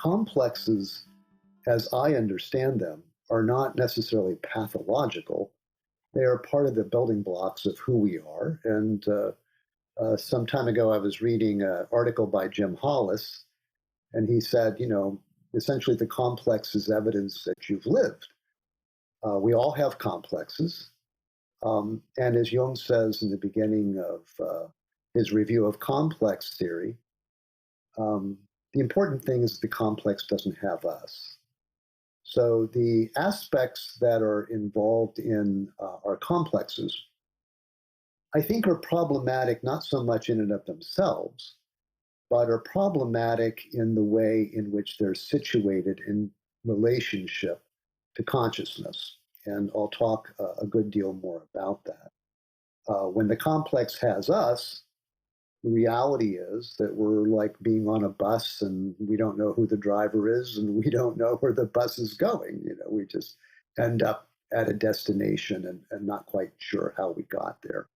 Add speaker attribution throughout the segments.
Speaker 1: complexes, as I understand them, are not necessarily pathological. They are part of the building blocks of who we are. And some time ago, I was reading an article by Jim Hollis, and he said, essentially the complex is evidence that you've lived. We all have complexes. And as Jung says in the beginning of his review of complex theory, um, the important thing is the complex doesn't have us. So the aspects that are involved in our complexes, I think, are problematic not so much in and of themselves, but are problematic in the way in which they're situated in relationship to consciousness. And I'll talk a good deal more about that. When the complex has us, the reality is that we're like being on a bus and we don't know who the driver is and we don't know where the bus is going. We just end up at a destination and not quite sure how we got there.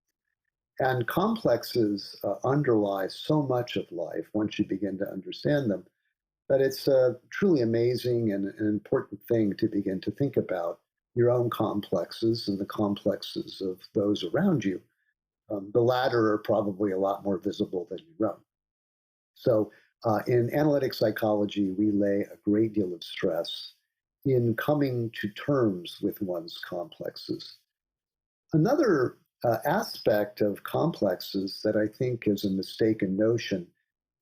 Speaker 1: And complexes underlie so much of life once you begin to understand them that it's truly amazing and an important thing to begin to think about your own complexes and the complexes of those around you. The latter are probably a lot more visible than your own. So, in analytic psychology, we lay a great deal of stress in coming to terms with one's complexes. Another aspect of complexes that I think is a mistaken notion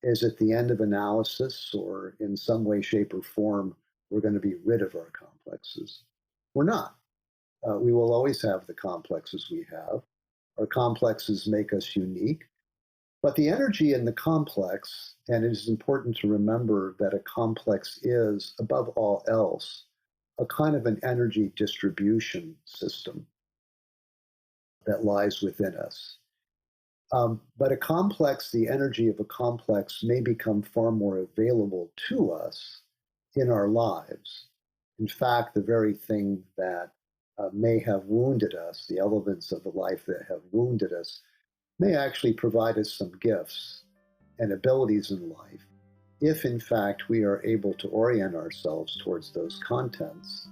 Speaker 1: is at the end of analysis, or in some way, shape, or form, we're going to be rid of our complexes. We're not. We will always have the complexes we have. Our complexes make us unique. But the energy in the complex, and it is important to remember that a complex is, above all else, a kind of an energy distribution system that lies within us. But a complex, the energy of a complex may become far more available to us in our lives. In fact, the very thing that may have wounded us, the elements of the life that have wounded us, may actually provide us some gifts and abilities in life if, in fact, we are able to orient ourselves towards those contents